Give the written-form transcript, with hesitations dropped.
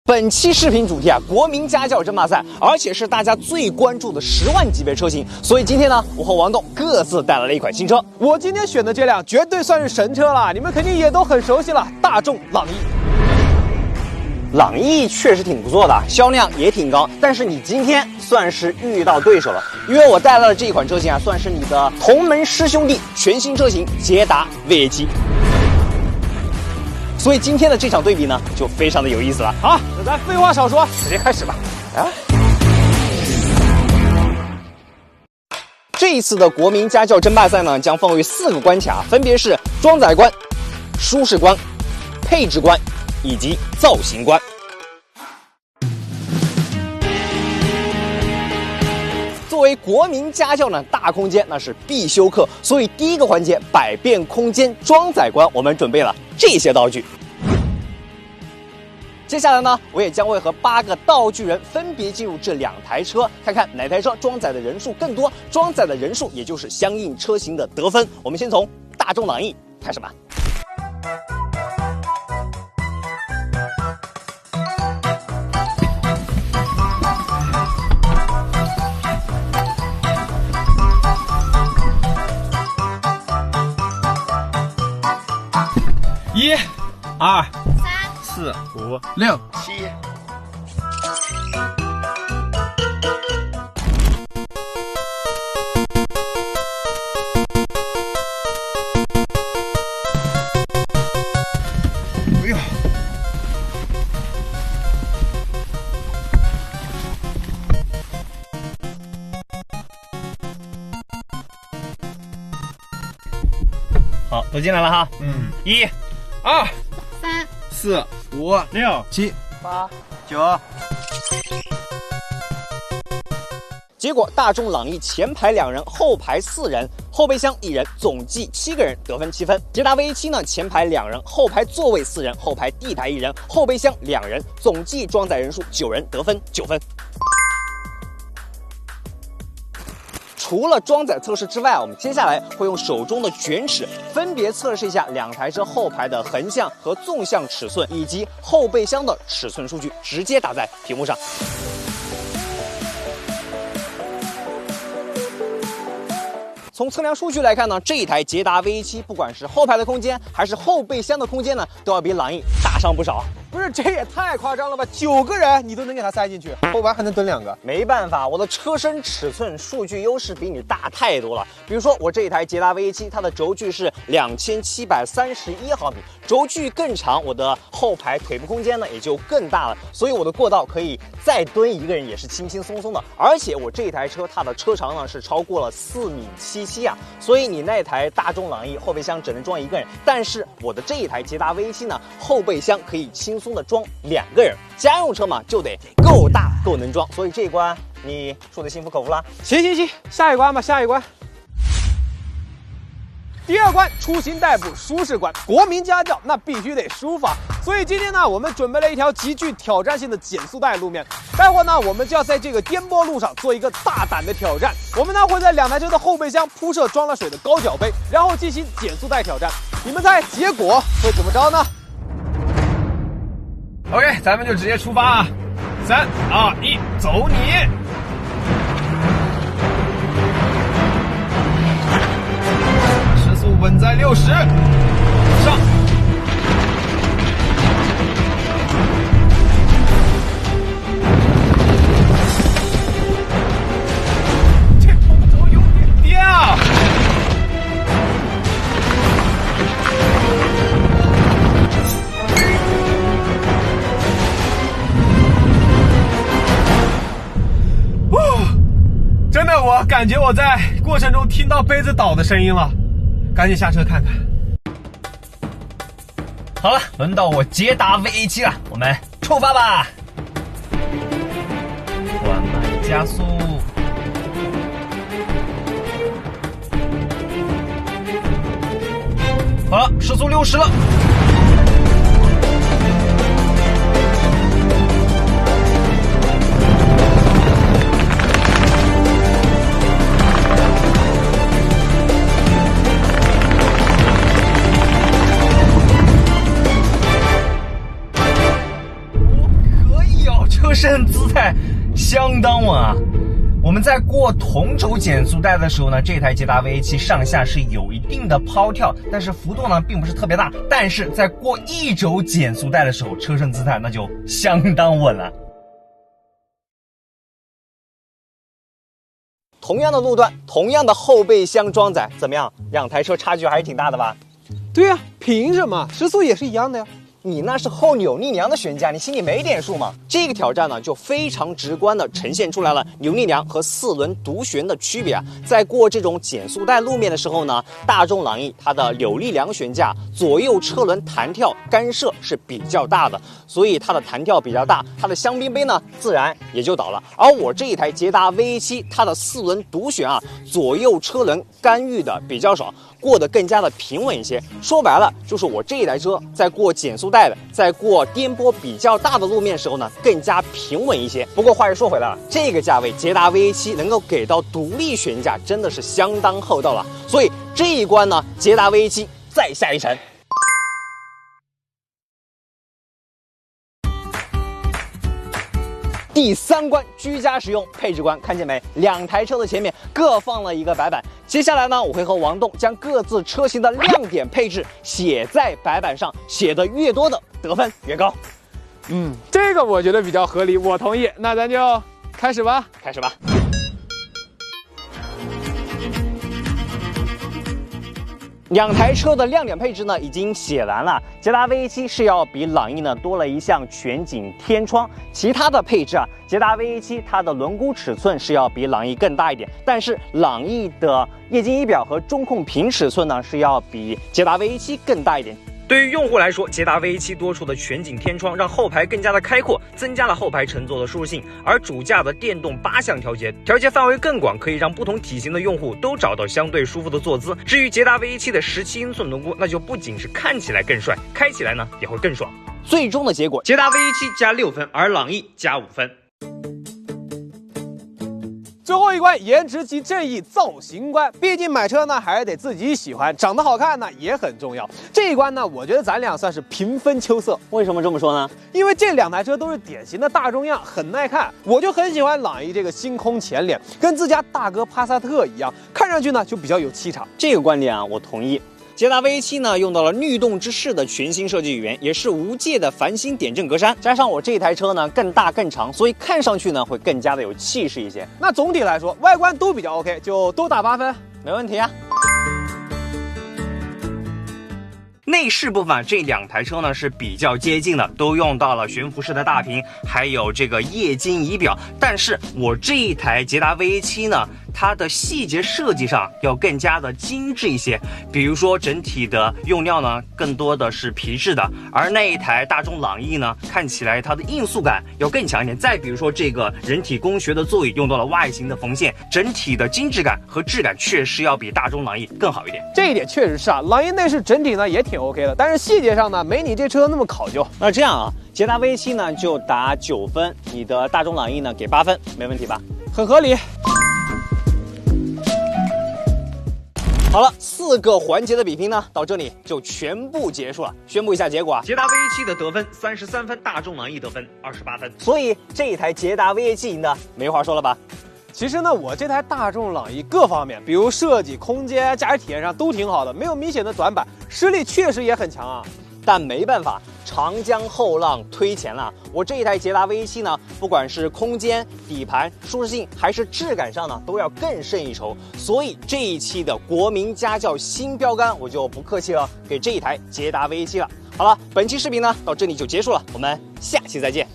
本期视频主题啊，国民家教争霸赛，而且是大家最关注的10万级别车型。所以今天呢，我和王栋各自带来了一款新车。我今天选的这辆绝对算是神车了，你们肯定也都很熟悉了，大众朗逸。朗逸确实挺不错的，销量也挺高。但是你今天算是遇到对手了，因为我带来的这一款车型啊，算是你的同门师兄弟，全新车型捷达 VA7。所以今天的这场对比呢，就非常的有意思了。好，那咱废话少说，直接开始吧。这一次的国民家教争霸赛呢，将分为4个关卡，分别是装载关、舒适关、配置关以及造型关。作为国民家教呢，大空间那是必修课，所以第一个环节百变空间装载关，我们准备了这些道具。接下来呢，我也将会和8个道具人分别进入这2台车，看看哪台车装载的人数更多，装载的人数也就是相应车型的得分。我们先从大众朗逸开始吧。1、2、3、4、5、 6、7。哎呦！好，都进来了哈。1、2、3、4、5、6、7、8、9。结果大众朗逸前排2人，后排4人，后备箱1人，总计7个人，得分7分。捷达 VA7 呢，前排2人，后排座位4人，后排地排1人，后备箱2人，总计装载人数9人，得分9分。除了装载测试之外，我们接下来会用手中的卷尺分别测试一下2台车后排的横向和纵向尺寸，以及后备箱的尺寸数据，直接打在屏幕上。从测量数据来看呢，这一台捷达 VA7 不管是后排的空间还是后备箱的空间呢，都要比朗逸大上不少。不是，这也太夸张了吧！9个人你都能给他塞进去，后排还能蹲2个。没办法，我的车身尺寸数据优势比你大太多了。比如说我这一台捷达 VA7，它的轴距是2731毫米，轴距更长，我的后排腿部空间呢也就更大了，所以我的过道可以再蹲1个人也是轻轻松松的。而且我这一台车它的车长呢是超过了4.77米啊，所以你那台大众朗逸后备箱只能装1个人，但是我的这一台捷达 VA7 呢，后备箱可以轻松的装2个人。家用车嘛，就得够大够能装，所以这一关你说的心服口服啦。行，下一关吧，下一关。第2关出行代步舒适关，国民家教那必须得舒服。所以今天呢，我们准备了一条极具挑战性的减速带路面。待会儿呢，我们就要在这个颠簸路上做一个大胆的挑战。我们呢会在2台车的后备箱铺设装了水的高脚杯，然后进行减速带挑战。你们猜结果会怎么着呢？ OK， 咱们就直接出发啊！3、2、1，走你！时速稳在60，上。这头走有点掉。 真的，我感觉我在过程中听到杯子倒的声音了，赶紧下车看看。好了，轮到我捷达 VA7 了，我们出发吧！缓慢加速，好了，时速60了。车身姿态相当稳啊。我们在过同轴减速带的时候呢，这台捷达 V7 上下是有一定的抛跳，但是幅度呢并不是特别大。但是在过一轴减速带的时候，车身姿态那就相当稳了。同样的路段，同样的后备箱装载，怎么样？两台车差距还是挺大的吧？对呀，凭什么？时速也是一样的呀。你那是后扭力梁的悬架，你心里没点数吗？这个挑战呢，就非常直观的呈现出来了扭力梁和4轮独悬的区别啊。在过这种减速带路面的时候呢，大众朗逸它的扭力梁悬架左右车轮弹跳干涉是比较大的，所以它的弹跳比较大，它的香槟杯呢自然也就倒了。而我这一台捷达 V7，它的4轮独悬啊，左右车轮干预的比较少，过得更加的平稳一些。说白了，就是我这一台车在过减速带的，在过颠簸比较大的路面的时候呢，更加平稳一些。不过话又说回来了，这个价位捷达 V7 能够给到独立悬架，真的是相当厚道了。所以这一关呢，捷达 V7 再下一城。第3关居家实用配置关，看见没？两台车的前面各放了一个白板。接下来呢，我会和王栋将各自车型的亮点配置写在白板上，写的越多的得分越高。这个我觉得比较合理，我同意。那咱就开始吧。开始吧。两台车的亮点配置呢已经写完了，捷达 V7 是要比朗逸呢多了一项全景天窗，其他的配置啊，捷达 V7 它的轮毂尺寸是要比朗逸更大一点，但是朗逸的液晶仪表和中控屏尺寸呢是要比捷达 V7 更大一点。对于用户来说，捷达 V7 多出的全景天窗让后排更加的开阔，增加了后排乘坐的舒适性。而主驾的电动8项调节范围更广，可以让不同体型的用户都找到相对舒服的坐姿。至于捷达 V7 的17英寸轮毂，那就不仅是看起来更帅，开起来呢也会更爽。最终的结果，捷达 V7 加6分，而朗逸加5分。最后一关，颜值即正义造型关。毕竟买车呢还是得自己喜欢，长得好看呢也很重要。这一关呢，我觉得咱俩算是平分秋色。为什么这么说呢？因为这两台车都是典型的大众样，很耐看。我就很喜欢朗逸这个星空前脸，跟自家大哥帕萨特一样，看上去呢就比较有气场。这个观点啊，我同意。捷达 V7 呢用到了律动之势的全新设计语言，也是无界的繁星点阵格栅，加上我这台车呢更大更长，所以看上去呢会更加的有气势一些。那总体来说，外观都比较 OK， 就都打8分，没问题啊。内饰部分，这两台车呢是比较接近的，都用到了悬浮式的大屏，还有这个液晶仪表。但是我这一台捷达 V7 呢，它的细节设计上要更加的精致一些，比如说整体的用料呢更多的是皮质的，而那一台大众朗逸呢看起来它的硬塑感要更强一点。再比如说这个人体工学的座椅用到了外形的缝线，整体的精致感和质感确实要比大众朗逸更好一点。这一点确实是啊，朗逸内饰整体呢也挺 OK 的，但是细节上呢没你这车那么考究。那这样啊，捷达 V7 呢就打9分，你的大众朗逸呢给8分，没问题吧？很合理。好了，4个环节的比拼呢，到这里就全部结束了。宣布一下结果啊，捷达 V7 的得分33分，大众朗逸得分28分，所以这一台捷达 V7 赢的没话说了吧？其实呢，我这台大众朗逸各方面，比如设计、空间、驾驶体验上都挺好的，没有明显的短板，实力确实也很强啊。但没办法，长江后浪推前浪。我这一台捷达 V7 呢，不管是空间、底盘、舒适性还是质感上呢，都要更胜一筹。所以这一期的国民家轿新标杆，我就不客气了，给这一台捷达 V7 了。好了，本期视频呢到这里就结束了，我们下期再见。